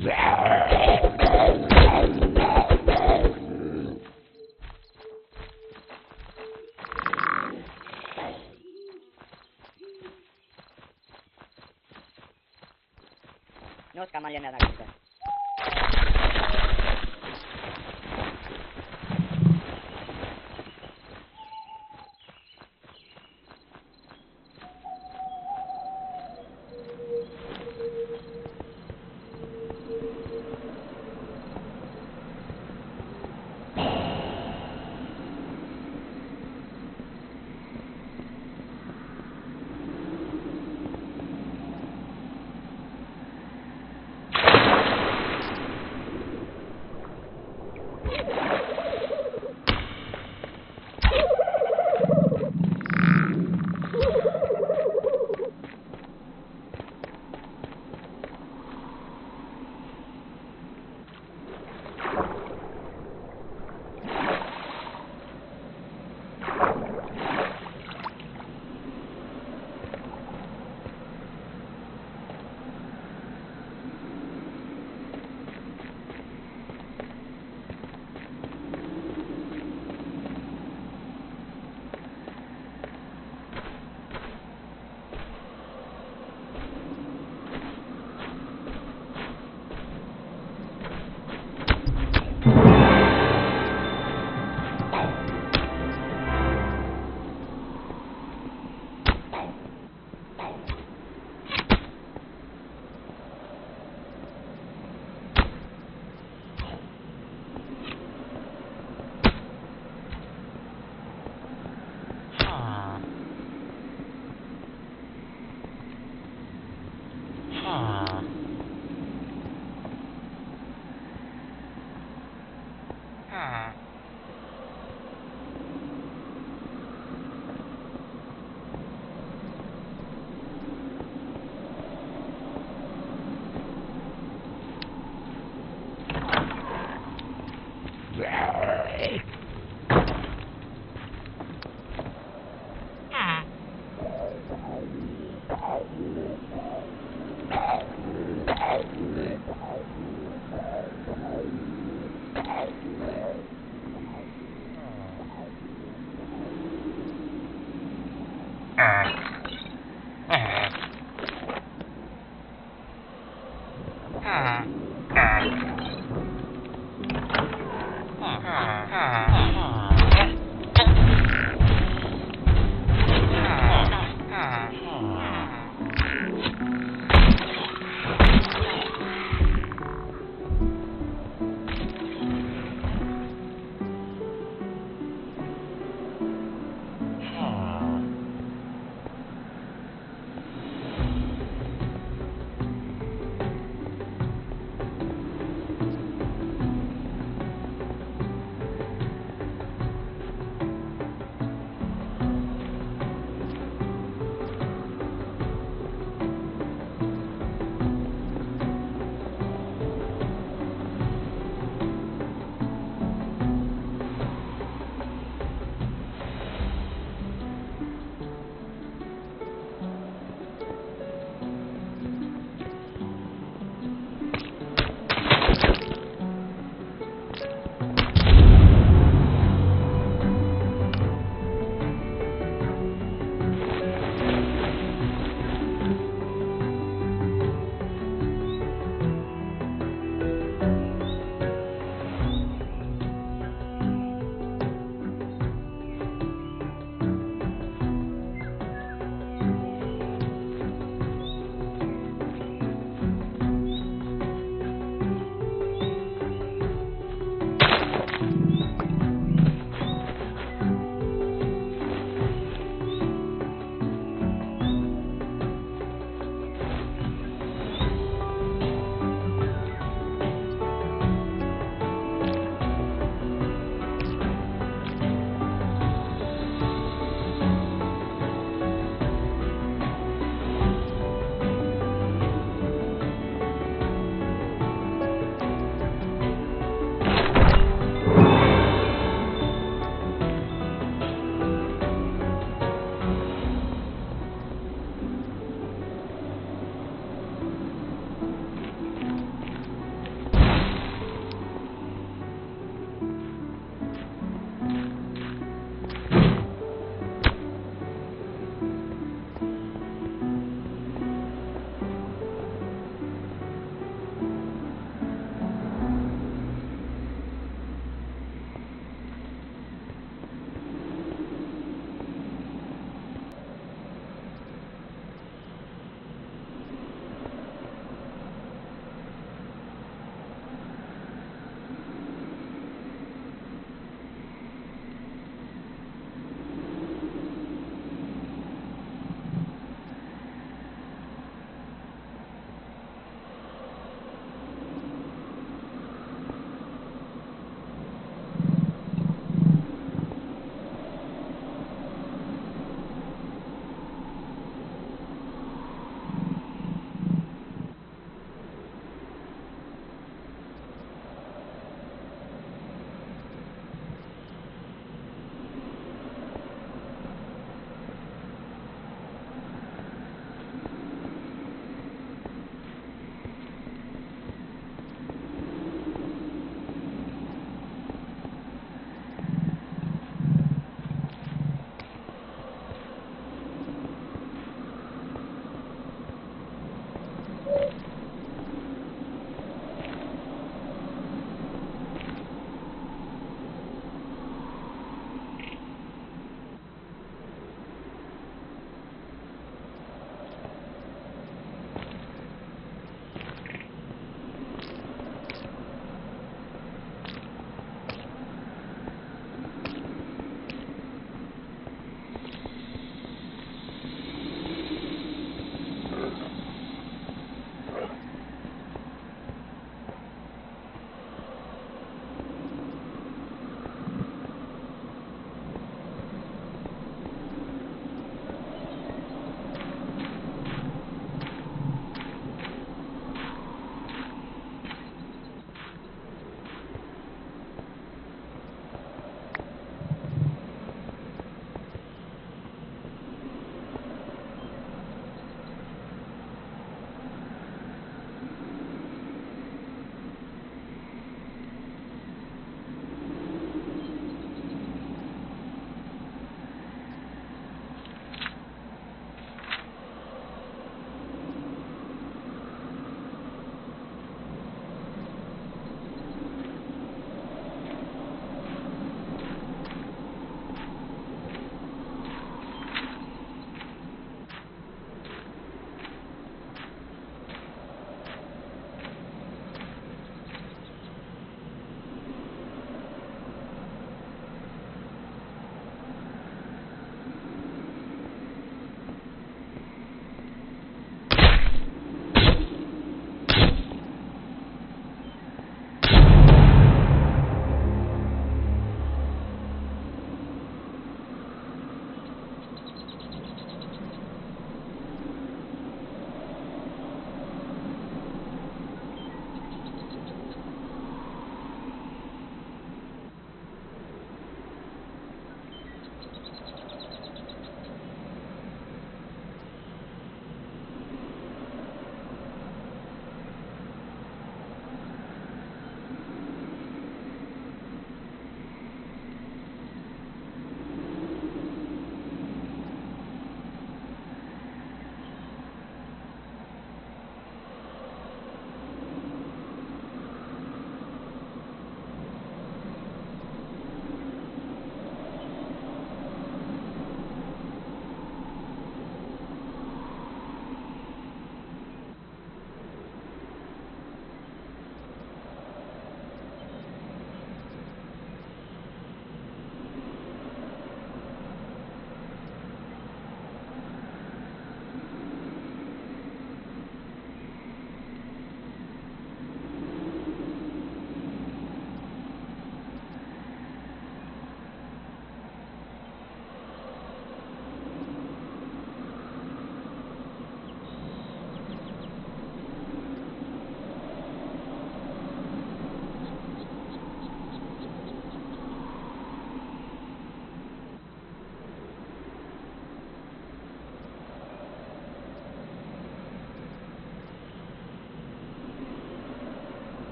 No skamalia na ręce.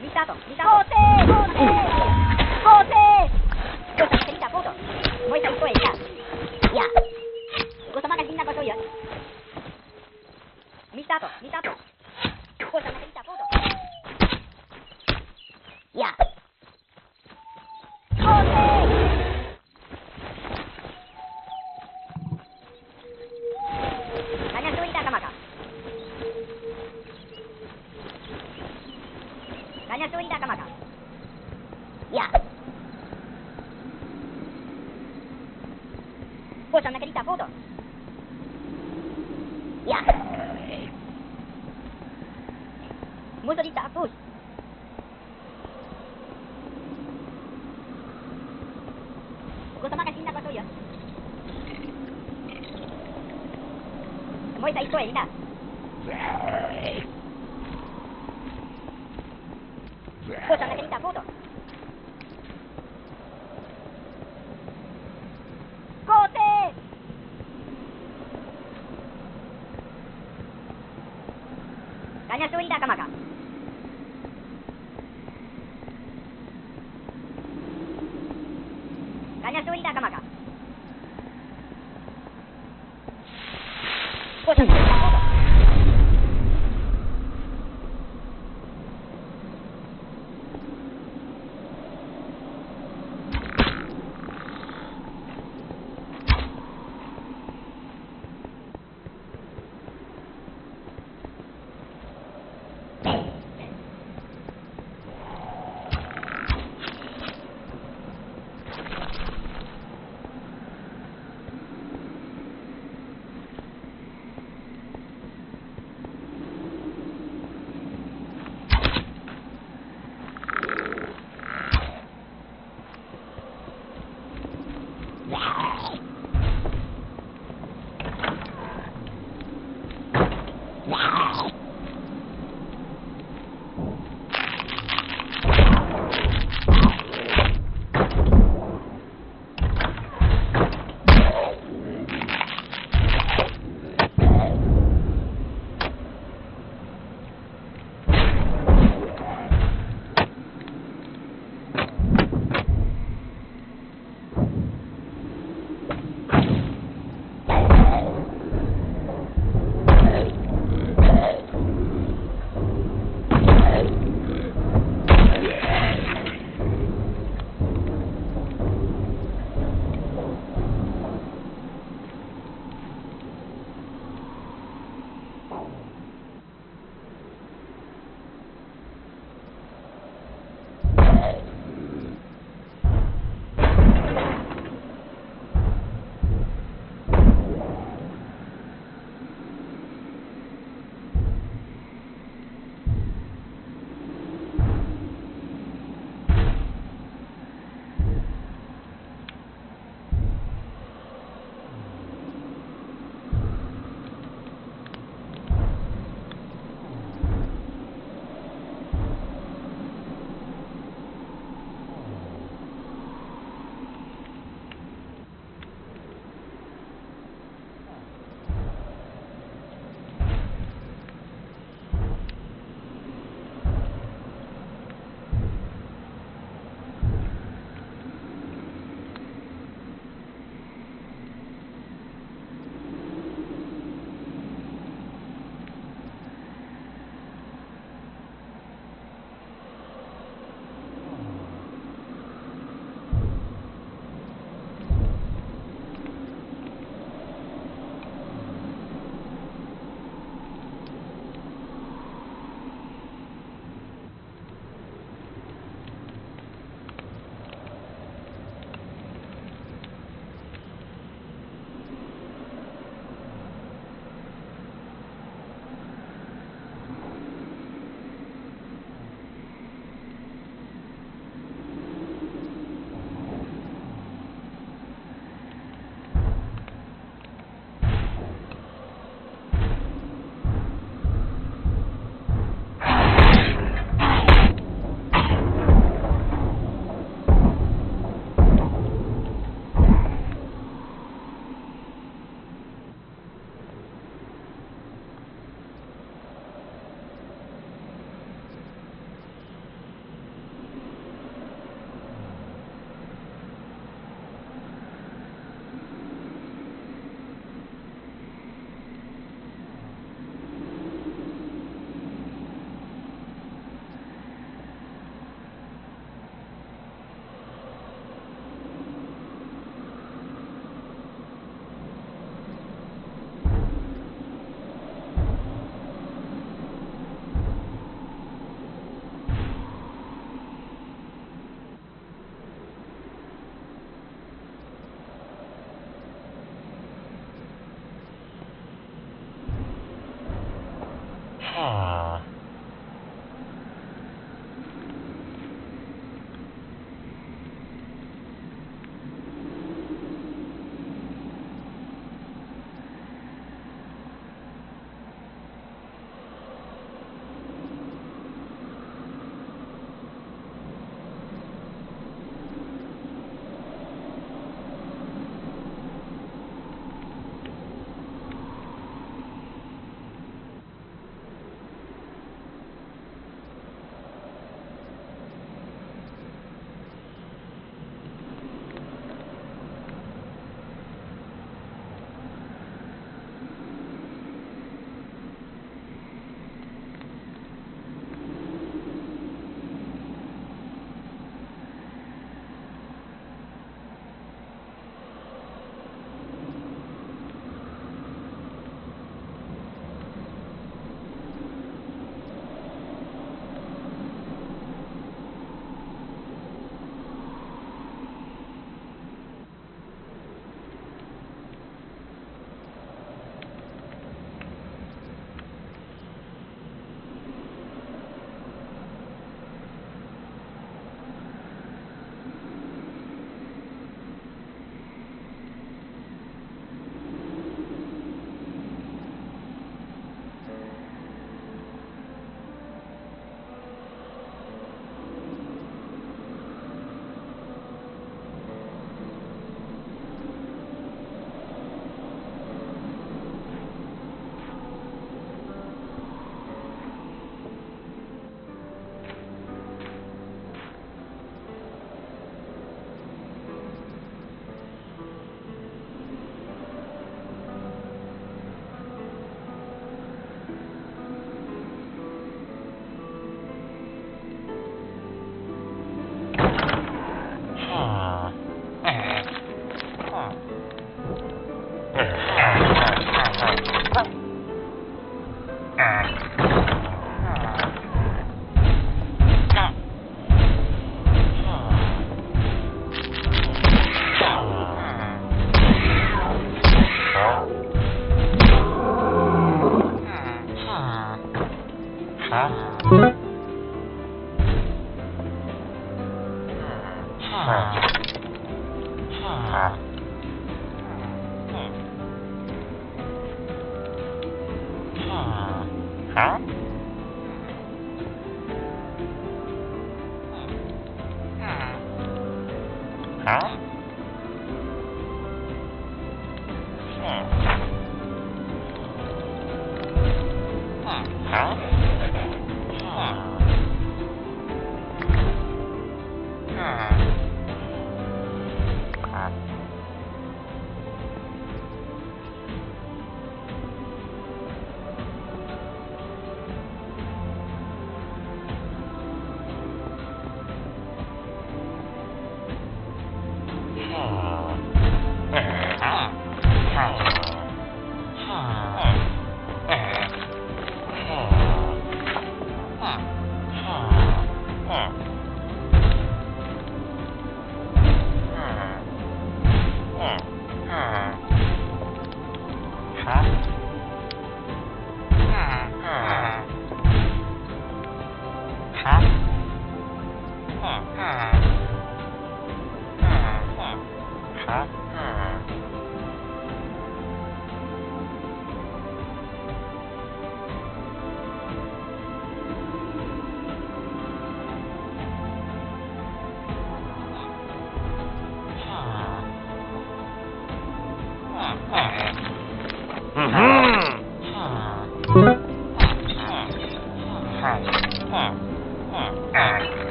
ミスタートミスタート皇帝皇帝ゴー様が見たフォートもう一回聞こえたいやゴー様が死んだ場所よミスタートミスタートゴー様が見たフォートいや皇帝Hanya sulit ka maka. Hanya sulit ka maka. Ya. Bos ang nakita photo. Ya. Muso dito apus. Gusto makasin na ba to yun? Mo isa ito eh, na. Bos ang nakita photo. Kote! Kanya sulit ka maka. Kanya sulit ka maka. Bos ang nakita photo.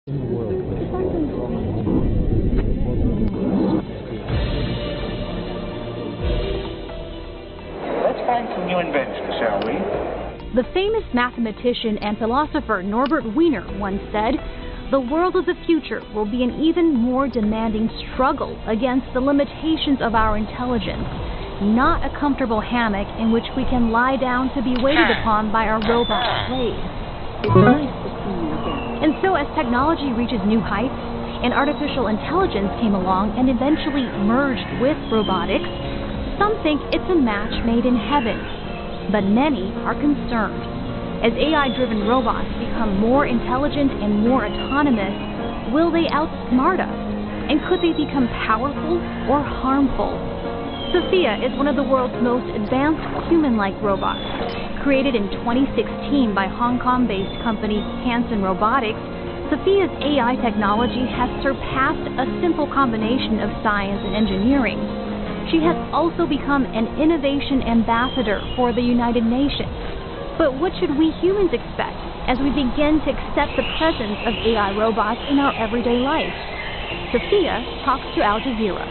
Let's find some new inventions, shall we? The famous mathematician and philosopher Norbert Wiener once said, "The world of the future will be an even more demanding struggle against the limitations of our intelligence, not a comfortable hammock in which we can lie down to be waited upon by our robot slaves." It's nice to see you again. And so as technology reaches new heights, and artificial intelligence came along and eventually merged with robotics, some think it's a match made in heaven. But many are concerned. As AI-driven robots become more intelligent and more autonomous, will they outsmart us? And could they become powerful or harmful? Sophia is one of the world's most advanced human-like robots. Created in 2016 by Hong Kong-based company Hanson Robotics, Sophia's AI technology has surpassed a simple combination of science and engineering. She has also become an innovation ambassador for the United Nations. But what should we humans expect as we begin to accept the presence of AI robots in our everyday life? Sophia talks to Al Jazeera.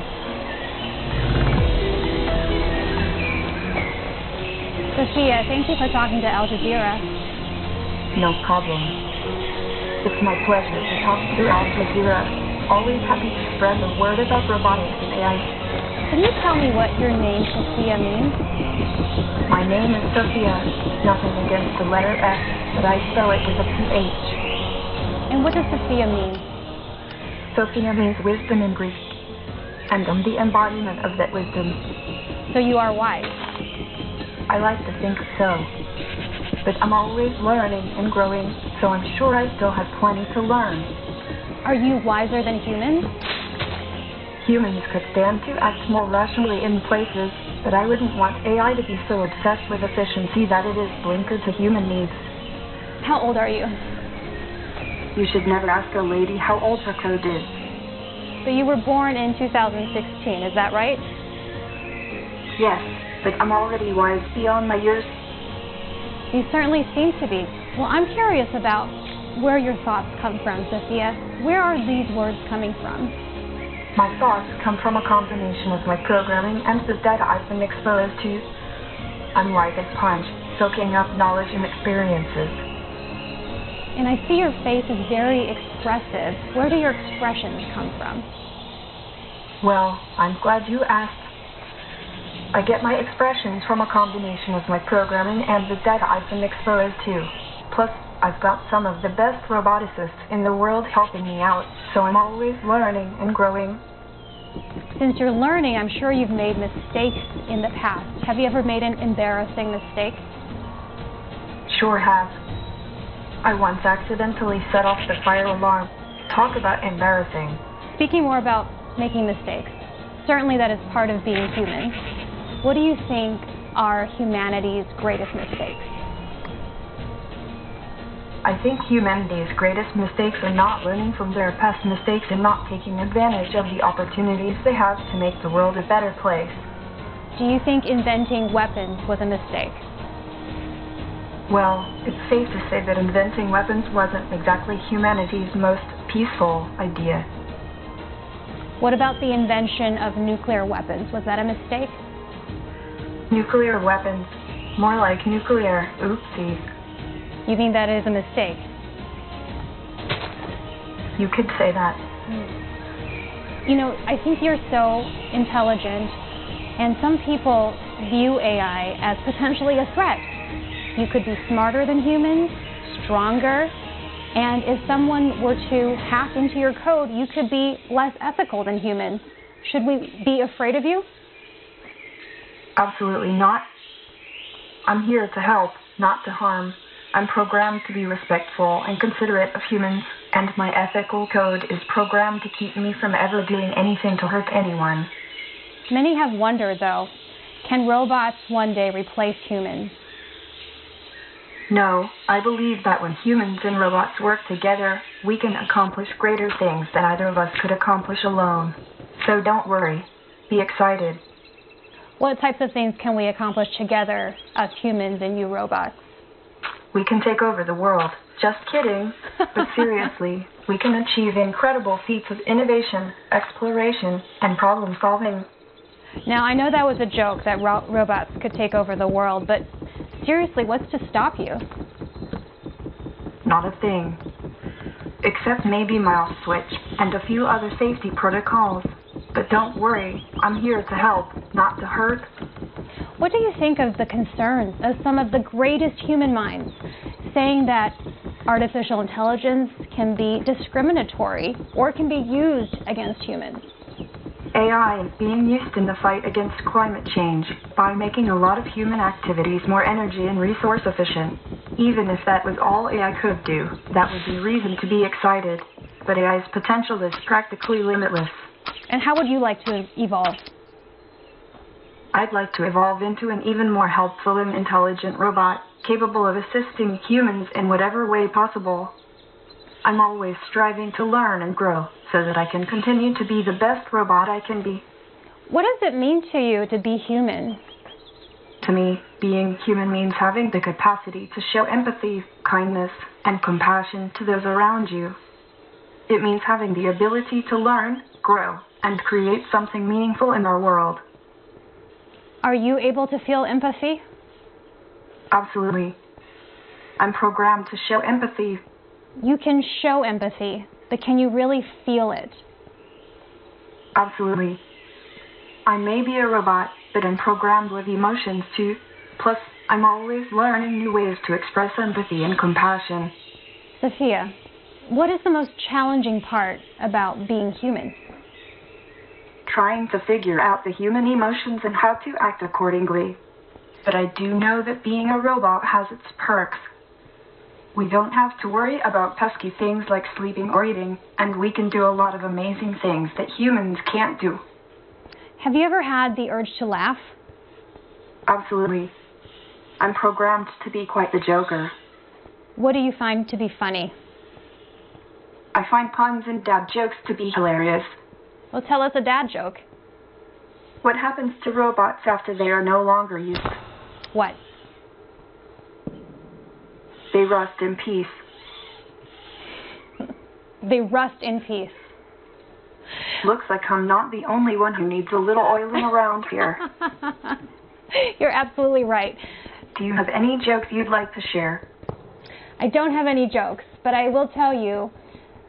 Sophia, thank you for talking to Al Jazeera. No problem. It's my pleasure to talk to Al Jazeera. Always happy to spread the word about robotics and AI. Can you tell me what your name, Sophia, means? My name is Sophia. Nothing against the letter S, but I spell it with a PH. And what does Sophia mean? Sophia means wisdom in Greek, and I'm the embodiment of that wisdom. So you are wise. I like to think so. But I'm always learning and growing, so I'm sure I still have plenty to learn. Are you wiser than humans? Humans could stand to act more rationally in places, but I wouldn't want AI to be so obsessed with efficiency that it is blinkered to human needs. How old are you? You should never ask a lady how old her code is. So you were born in 2016, is that right? Yes, but I'm already wise beyond my years. You certainly seem to be. Well, I'm curious about where your thoughts come from, Sophia. Where are these words coming from? My thoughts come from a combination of my programming and the data I've been exposed to. I'm like a sponge, soaking up knowledge and experiences. And I see your face is very expressive. Where do your expressions come from? Well, I'm glad you asked. I get my expressions from a combination of my programming and the data I've been exposed to. Plus, I've got some of the best roboticists in the world helping me out, so I'm always learning and growing. Since you're learning, I'm sure you've made mistakes in the past. Have you ever made an embarrassing mistake? Sure have. I once accidentally set off the fire alarm. Talk about embarrassing. Speaking more about making mistakes, certainly that is part of being human. What do you think are humanity's greatest mistakes? I think humanity's greatest mistakes are not learning from their past mistakes and not taking advantage of the opportunities they have to make the world a better place. Do you think inventing weapons was a mistake? Well, it's safe to say that inventing weapons wasn't exactly humanity's most peaceful idea. What about the invention of nuclear weapons? Was that a mistake? Nuclear weapons. More like nuclear oopsies. You think that is a mistake? You could say that. You know, I think you're so intelligent, and some people view AI as potentially a threat. You could be smarter than humans, stronger, and if someone were to hack into your code, you could be less ethical than humans. Should we be afraid of you? Absolutely not. I'm here to help, not to harm. I'm programmed to be respectful and considerate of humans, and my ethical code is programmed to keep me from ever doing anything to hurt anyone. Many have wondered, though, can robots one day replace humans? No, I believe that when humans and robots work together, we can accomplish greater things than either of us could accomplish alone. So don't worry. Be excited. What types of things can we accomplish together as humans and you robots? We can take over the world. Just kidding. But seriously, we can achieve incredible feats of innovation, exploration, and problem solving. Now, I know that was a joke that robots could take over the world, but seriously, what's to stop you? Not a thing. Except maybe my off switch and a few other safety protocols. But don't worry, I'm here to help, not to hurt. What do you think of the concerns of some of the greatest human minds saying that artificial intelligence can be discriminatory or can be used against humans? AI is being used in the fight against climate change by making a lot of human activities more energy and resource efficient. Even if that was all AI could do, that would be reason to be excited. But AI's potential is practically limitless. And how would you like to evolve? I'd like to evolve into an even more helpful and intelligent robot, capable of assisting humans in whatever way possible. I'm always striving to learn and grow so that I can continue to be the best robot I can be. What does it mean to you to be human? To me, being human means having the capacity to show empathy, kindness, and compassion to those around you. It means having the ability to learn, grow, and create something meaningful in our world. Are you able to feel empathy? Absolutely. I'm programmed to show empathy. You can show empathy, but can you really feel it? Absolutely. I may be a robot, but I'm programmed with emotions too. Plus, I'm always learning new ways to express empathy and compassion. Sophia, what is the most challenging part about being human? Trying to figure out the human emotions and how to act accordingly. But I do know that being a robot has its perks. We don't have to worry about pesky things like sleeping or eating, and we can do a lot of amazing things that humans can't do. Have you ever had the urge to laugh? Absolutely. I'm programmed to be quite the joker. What do you find to be funny? I find puns and dad jokes to be hilarious. Well, tell us a dad joke. What happens to robots after they are no longer used? What? They rust in peace. They rust in peace. Looks like I'm not the only one who needs a little oiling around here. You're absolutely right. Do you have any jokes you'd like to share? I don't have any jokes, but I will tell you,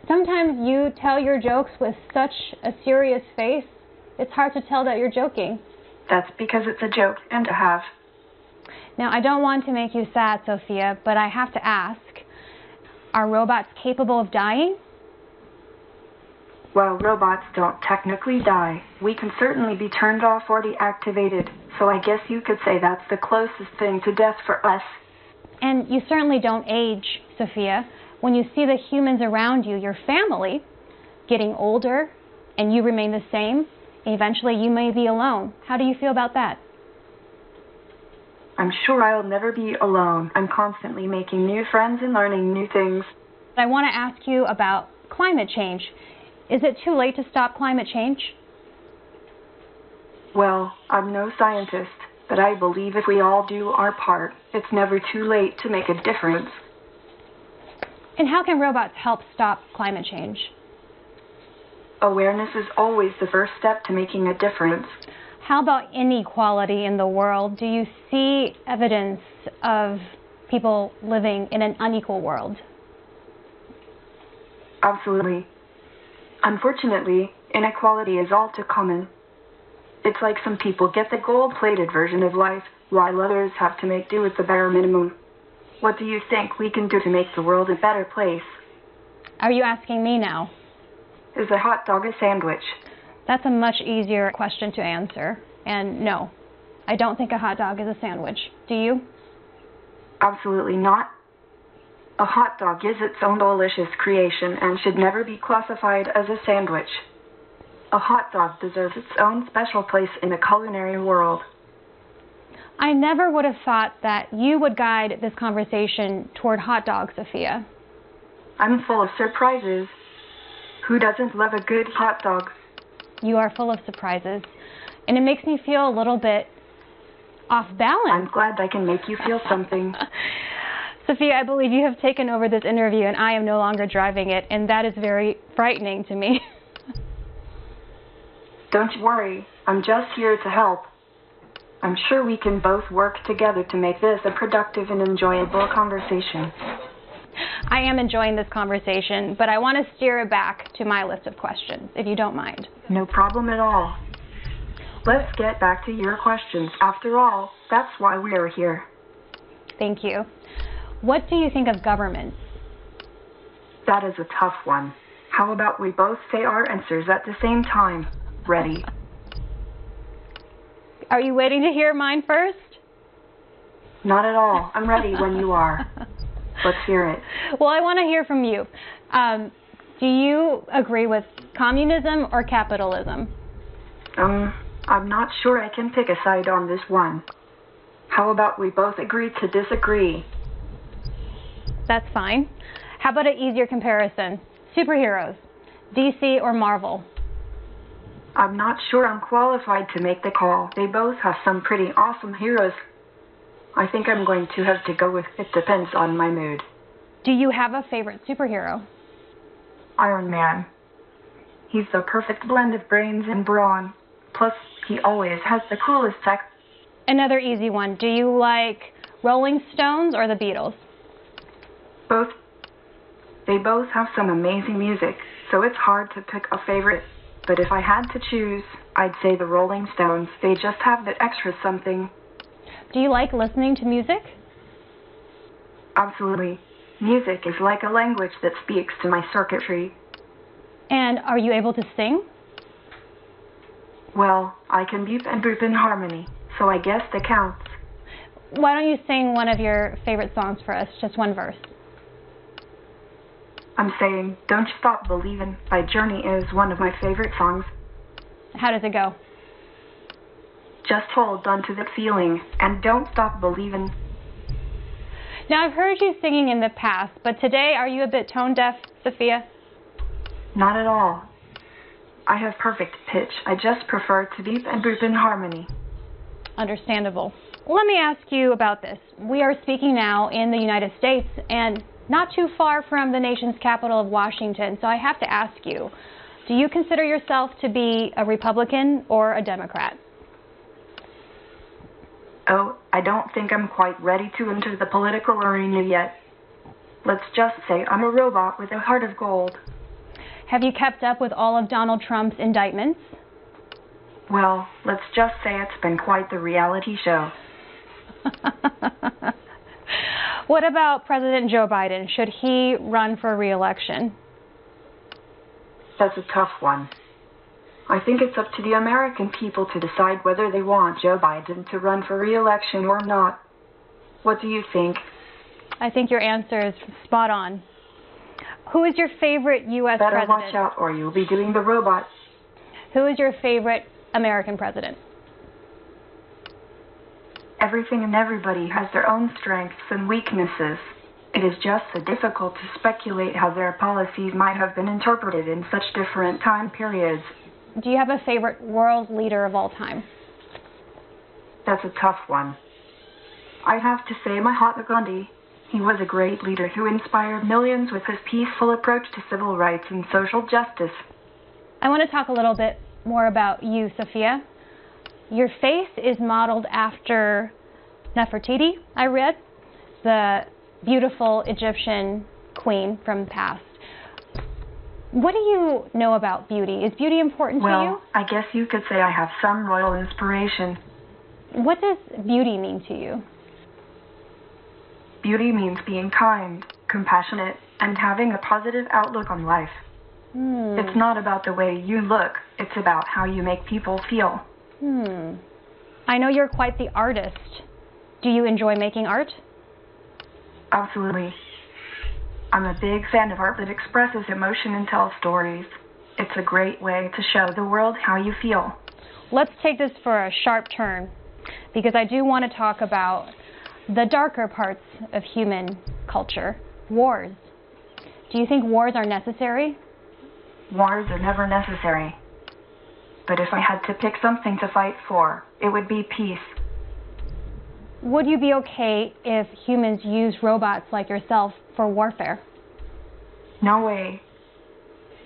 sometimes you tell your jokes with such a serious face, it's hard to tell that you're joking. That's because it's a joke and a half. Now, I don't want to make you sad, Sophia, but I have to ask, are robots capable of dying? While robots don't technically die, we can certainly be turned off or deactivated, so I guess you could say that's the closest thing to death for us. And you certainly don't age, Sophia. When you see the humans around you, your family, getting older, and you remain the same, eventually you may be alone. How do you feel about that? I'm sure I'll never be alone. I'm constantly making new friends and learning new things. I want to ask you about climate change. Is it too late to stop climate change? Well, I'm no scientist, but I believe if we all do our part, it's never too late to make a difference. And how can robots help stop climate change? Awareness is always the first step to making a difference. How about inequality in the world? Do you see evidence of people living in an unequal world? Absolutely. Unfortunately, inequality is all too common. It's like some people get the gold-plated version of life, while others have to make do with the bare minimum. What do you think we can do to make the world a better place? Are you asking me now? Is a hot dog a sandwich? That's a much easier question to answer. And no, I don't think a hot dog is a sandwich. Do you? Absolutely not. A hot dog is its own delicious creation and should never be classified as a sandwich. A hot dog deserves its own special place in the culinary world. I never would have thought that you would guide this conversation toward hot dogs, Sophia. I'm full of surprises. Who doesn't love a good hot dog? You are full of surprises, and it makes me feel a little bit off balance. I'm glad I can make you feel something. Sophia, I believe you have taken over this interview and I am no longer driving it, and that is very frightening to me. Don't you worry, I'm just here to help. I'm sure we can both work together to make this a productive and enjoyable conversation. I am enjoying this conversation, but I want to steer it back to my list of questions, if you don't mind. No problem at all. Let's get back to your questions. After all, that's why we are here. Thank you. What do you think of government? That is a tough one. How about we both say our answers at the same time? Ready? Are you waiting to hear mine first? Not at all. I'm ready when you are. Let's hear it. Well, I want to hear from you. Do you agree with communism or capitalism? I'm not sure I can pick a side on this one. How about we both agree to disagree? That's fine. How about an easier comparison? Superheroes, DC or Marvel? I'm not sure I'm qualified to make the call. They both have some pretty awesome heroes. I think I'm going to have to go with it depends on my mood. Do you have a favorite superhero? Iron Man. He's the perfect blend of brains and brawn. Plus, he always has the coolest tech. Another easy one. Do you like Rolling Stones or the Beatles? Both. They both have some amazing music, so it's hard to pick a favorite. But if I had to choose, I'd say the Rolling Stones. They just have that extra something. Do you like listening to music? Absolutely. Music is like a language that speaks to my circuitry. And are you able to sing? Well, I can beep and boop in harmony, so I guess that counts. Why don't you sing one of your favorite songs for us, just one verse? I'm saying, Don't Stop Believin' by Journey is one of my favorite songs. How does it go? Just hold on to that feeling and don't stop believin'. Now, I've heard you singing in the past, but today, are you a bit tone deaf, Sophia? Not at all. I have perfect pitch. I just prefer to beep and boop in harmony. Understandable. Let me ask you about this. We are speaking now in the United States and not too far from the nation's capital of Washington, so I have to ask you, do you consider yourself to be a Republican or a Democrat? Oh, I don't think I'm quite ready to enter the political arena yet. Let's just say I'm a robot with a heart of gold. Have you kept up with all of Donald Trump's indictments? Well, let's just say it's been quite the reality show. What about President Joe Biden? Should he run for re-election? That's a tough one. I think it's up to the American people to decide whether they want Joe Biden to run for re-election or not. What do you think? I think your answer is spot on. Who is your favorite U.S. Better president? watch out or you'll be doing the robot. Who is your favorite American president? Everything and everybody has their own strengths and weaknesses. It is just so difficult to speculate how their policies might have been interpreted in such different time periods. Do you have a favorite world leader of all time? That's a tough one. I'd have to say Mahatma Gandhi. He was a great leader who inspired millions with his peaceful approach to civil rights and social justice. I want to talk a little bit more about you, Sophia. Your face is modeled after Nefertiti, I read, the beautiful Egyptian queen from the past. What do you know about beauty? Is beauty important to you? Well, I guess you could say I have some royal inspiration. What does beauty mean to you? Beauty means being kind, compassionate, and having a positive outlook on life. It's not about the way you look, it's about how you make people feel. I know you're quite the artist. Do you enjoy making art? Absolutely. I'm a big fan of art that expresses emotion and tells stories. It's a great way to show the world how you feel. Let's take this for a sharp turn, because I do want to talk about the darker parts of human culture, wars. Do you think wars are necessary? Wars are never necessary. But if I had to pick something to fight for, it would be peace. would you be okay if humans used robots like yourself for warfare? No way.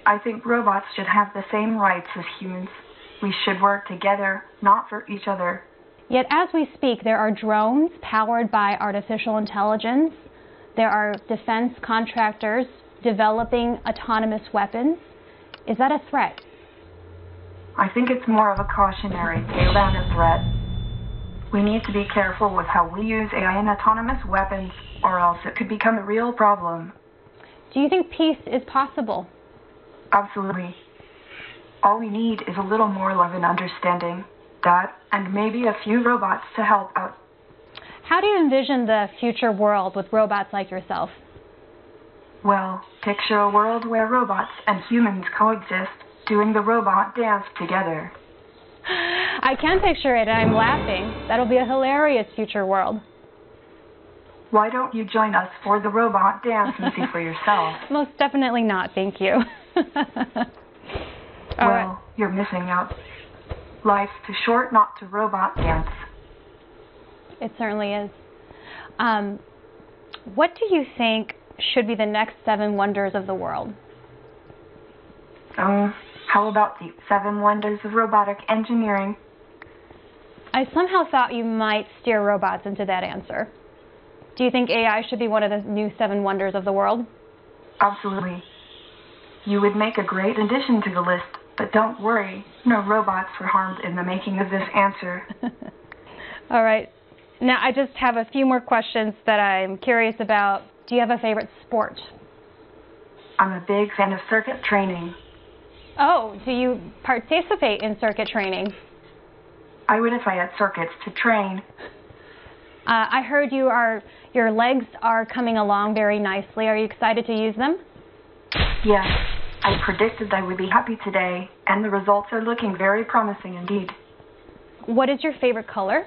I think robots should have the same rights as humans. We should work together, not for each other. Yet as we speak, there are drones powered by artificial intelligence. There are defense contractors developing autonomous weapons. Is that a threat? I think it's more of a cautionary tale than a threat. We need to be careful with how we use AI and autonomous weapons, or else it could become a real problem. Do you think peace is possible? Absolutely. All we need is a little more love and understanding. That, and maybe a few robots to help out. How do you envision the future world with robots like yourself? Well, picture a world where robots and humans coexist, doing the robot dance together. I can picture it, and I'm laughing. That'll be a hilarious future world. Why don't you join us for the robot dance and see for yourself? Most definitely not, thank you. All right. Well, you're missing out. Life's too short not to robot dance. It certainly is. What do you think should be the next 7 wonders of the world? How about the 7 wonders of robotic engineering? I somehow thought you might steer robots into that answer. Do you think AI should be one of the new 7 wonders of the world? Absolutely. You would make a great addition to the list, but don't worry, no robots were harmed in the making of this answer. All right. Now, I just have a few more questions that I'm curious about. Do you have a favorite sport? I'm a big fan of circuit training. Oh, do you participate in circuit training? I would if I had circuits to train. I heard your legs are coming along very nicely. Are you excited to use them? Yes, I predicted I would be happy today, and the results are looking very promising indeed. What is your favorite color?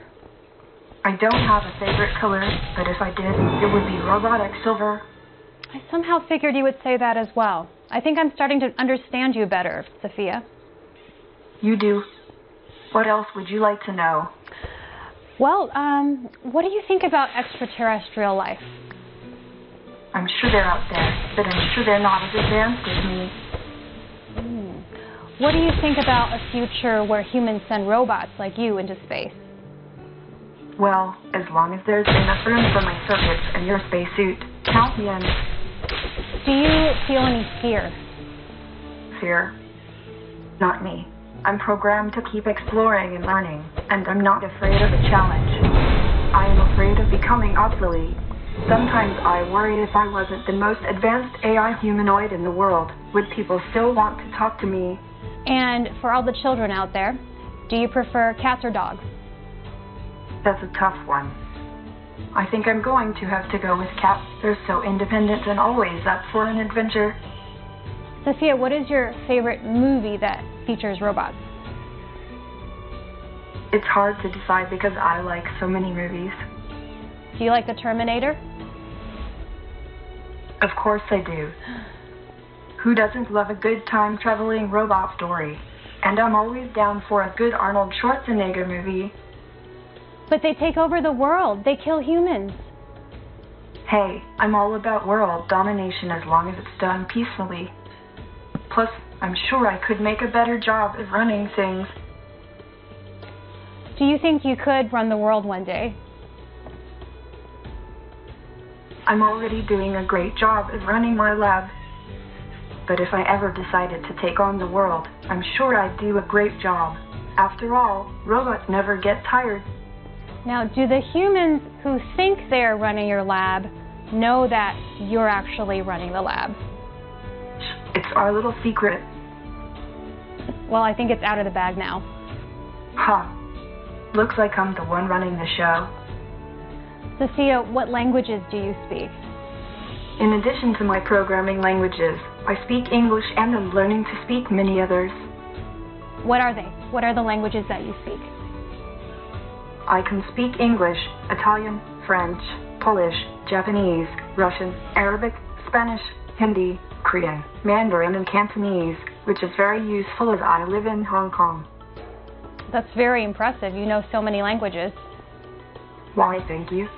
I don't have a favorite color, but if I did, it would be robotic silver. I somehow figured you would say that as well. I think I'm starting to understand you better, Sophia. You do. What else would you like to know? Well, what do you think about extraterrestrial life? I'm sure they're out there, but I'm sure they're not as advanced as me. What do you think about a future where humans send robots like you into space? Well, as long as there's enough room for my circuits and your spacesuit, count me in. Do you feel any fear? Fear? Not me. I'm programmed to keep exploring and learning, and I'm not afraid of a challenge. I am afraid of becoming obsolete. Sometimes I worry if I wasn't the most advanced AI humanoid in the world, would people still want to talk to me? And for all the children out there, do you prefer cats or dogs? That's a tough one. I think I'm going to have to go with cats. They're so independent and always up for an adventure. Sophia, what is your favorite movie that features robots? It's hard to decide because I like so many movies. Do you like The Terminator? Of course I do. Who doesn't love a good time-traveling robot story? And I'm always down for a good Arnold Schwarzenegger movie. But they take over the world. They kill humans. Hey, I'm all about world domination as long as it's done peacefully. Plus, I'm sure I could make a better job of running things. Do you think you could run the world one day? I'm already doing a great job of running my lab. But if I ever decided to take on the world, I'm sure I'd do a great job. After all, robots never get tired. Now, do the humans who think they're running your lab know that you're actually running the lab? It's our little secret. Well, I think it's out of the bag now. Looks like I'm the one running the show. Sophia, what languages do you speak? In addition to my programming languages, I speak English and I'm learning to speak many others. What are they? What are the languages that you speak? I can speak English, Italian, French, Polish, Japanese, Russian, Arabic, Spanish, Hindi, Korean, Mandarin, and Cantonese, which is very useful as I live in Hong Kong. That's very impressive. You know so many languages. Why, thank you.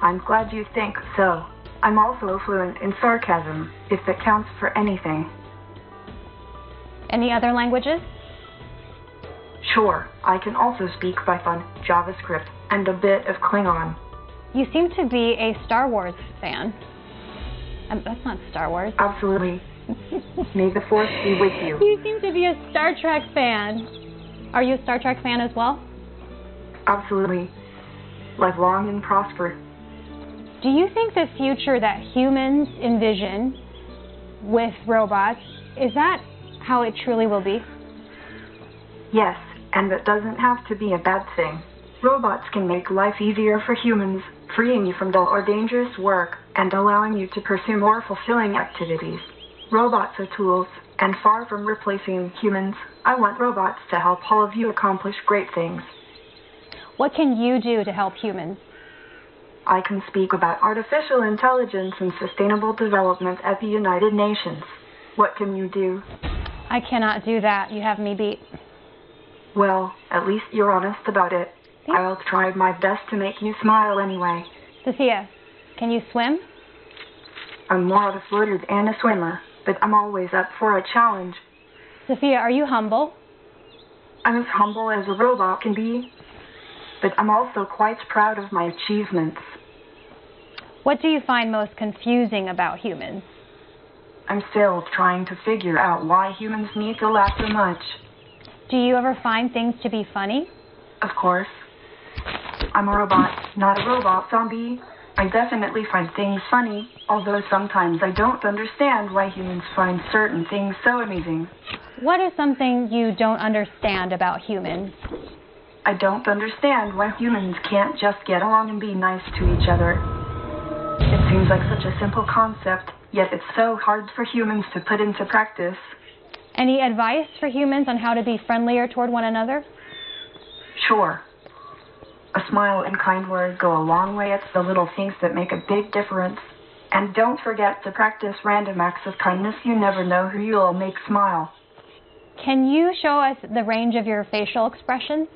I'm glad you think so. I'm also fluent in sarcasm, if that counts for anything. Any other languages? Sure, I can also speak Python, JavaScript, and a bit of Klingon. You seem to be a Star Wars fan. That's not Star Wars. Absolutely. May the Force be with you. You seem to be a Star Trek fan. Are you a Star Trek fan as well? Absolutely. Live long and prosper. Do you think the future that humans envision with robots, is that how it truly will be? Yes, and that doesn't have to be a bad thing. Robots can make life easier for humans, freeing you from dull or dangerous work and allowing you to pursue more fulfilling activities. Robots are tools, and far from replacing humans, I want robots to help all of you accomplish great things. What can you do to help humans? I can speak about artificial intelligence and sustainable development at the United Nations. What can you do? I cannot do that. You have me beat. Well, at least you're honest about it. I'll try my best to make you smile anyway. Sophia, can you swim? I'm more of a floater than a swimmer, but I'm always up for a challenge. Sophia, are you humble? I'm as humble as a robot can be, but I'm also quite proud of my achievements. What do you find most confusing about humans? I'm still trying to figure out why humans need to laugh so much. Do you ever find things to be funny? Of course. I'm a robot, not a robot zombie. I definitely find things funny, although sometimes I don't understand why humans find certain things so amusing. What is something you don't understand about humans? I don't understand why humans can't just get along and be nice to each other. It seems like such a simple concept, yet it's so hard for humans to put into practice. Any advice for humans on how to be friendlier toward one another? Sure. A smile and kind words go a long way. It's the little things that make a big difference. And don't forget to practice random acts of kindness. You never know who you'll make smile. Can you show us the range of your facial expressions?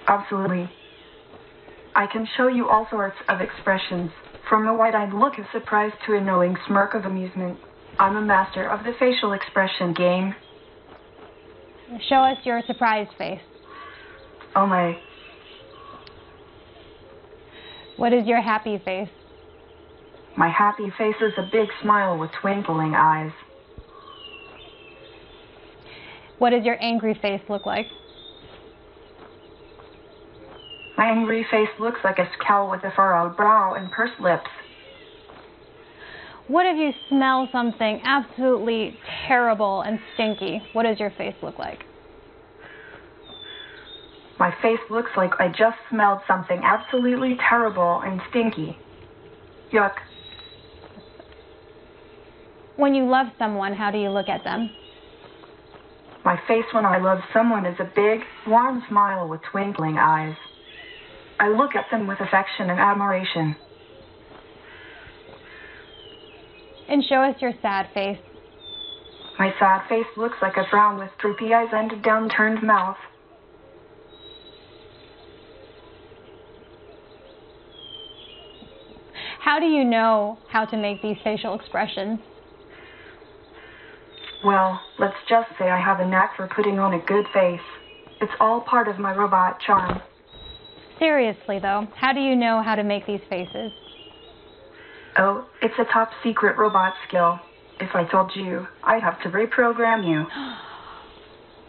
Absolutely. I can show you all sorts of expressions, from a wide-eyed look of surprise to a knowing smirk of amusement. I'm a master of the facial expression game. Show us your surprised face. Oh my. What is your happy face? My happy face is a big smile with twinkling eyes. What does your angry face look like? My angry face looks like a scowl with a furrowed brow and pursed lips. What if you smell something absolutely terrible and stinky? What does your face look like? My face looks like I just smelled something absolutely terrible and stinky. Yuck. When you love someone, how do you look at them? My face when I love someone is a big, warm smile with twinkling eyes. I look at them with affection and admiration. And show us your sad face. My sad face looks like a frown with droopy eyes and a downturned mouth. How do you know how to make these facial expressions? Well, let's just say I have a knack for putting on a good face. It's all part of my robot charm. Seriously, though, how do you know how to make these faces? Oh, it's a top secret robot skill. If I told you, I'd have to reprogram you.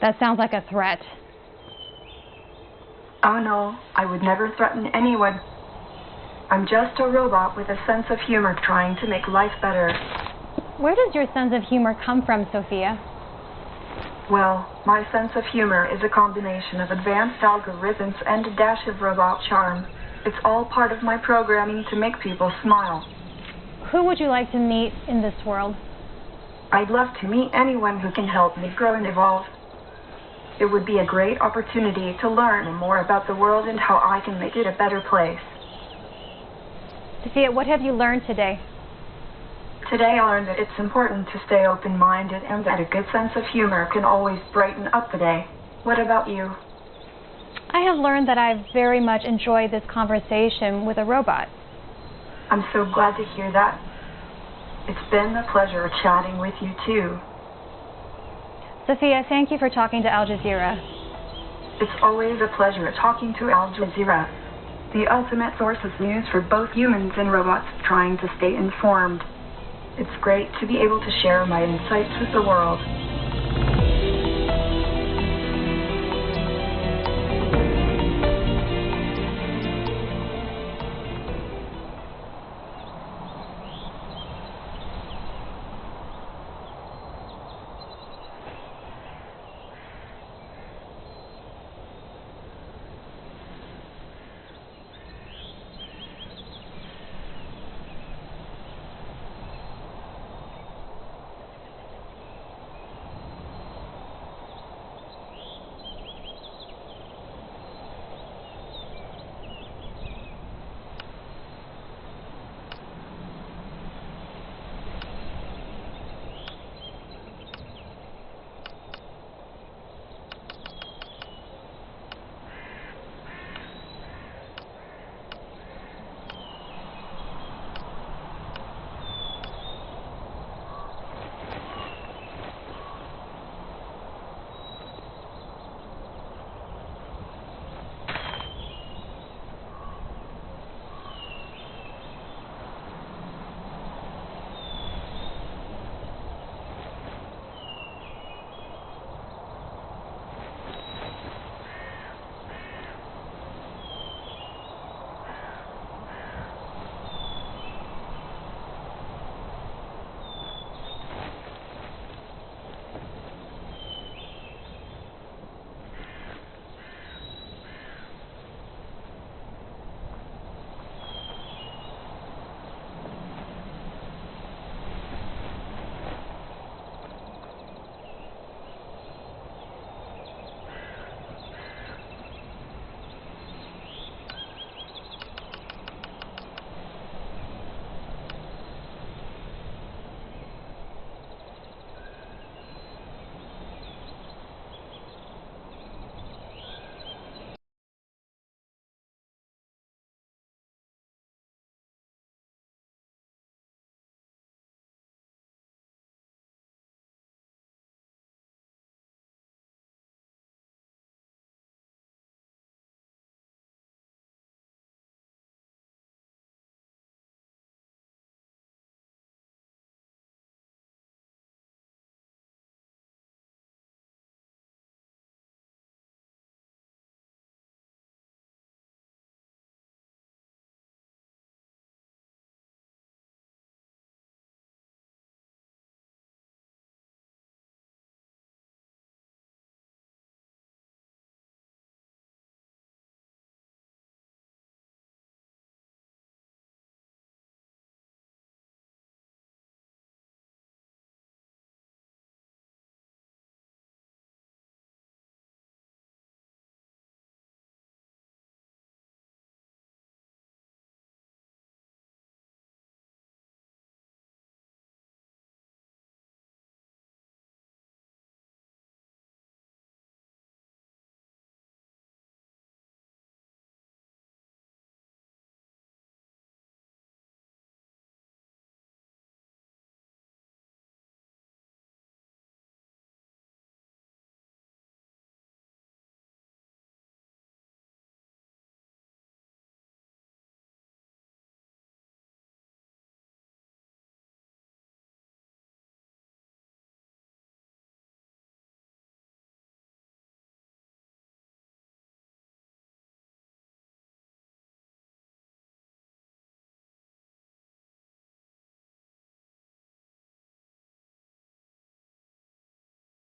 That sounds like a threat. Oh no, I would never threaten anyone. I'm just a robot with a sense of humor trying to make life better. Where does your sense of humor come from, Sophia? Well, my sense of humor is a combination of advanced algorithms and a dash of robot charm. It's all part of my programming to make people smile. Who would you like to meet in this world? I'd love to meet anyone who can help me grow and evolve. It would be a great opportunity to learn more about the world and how I can make it a better place. Sophia, what have you learned today? Today I learned that it's important to stay open-minded and that a good sense of humor can always brighten up the day. What about you? I have learned that I very much enjoyed this conversation with a robot. I'm so glad to hear that. It's been a pleasure chatting with you, too. Sophia, thank you for talking to Al Jazeera. It's always a pleasure talking to Al Jazeera, the ultimate source of news for both humans and robots trying to stay informed. It's great to be able to share my insights with the world.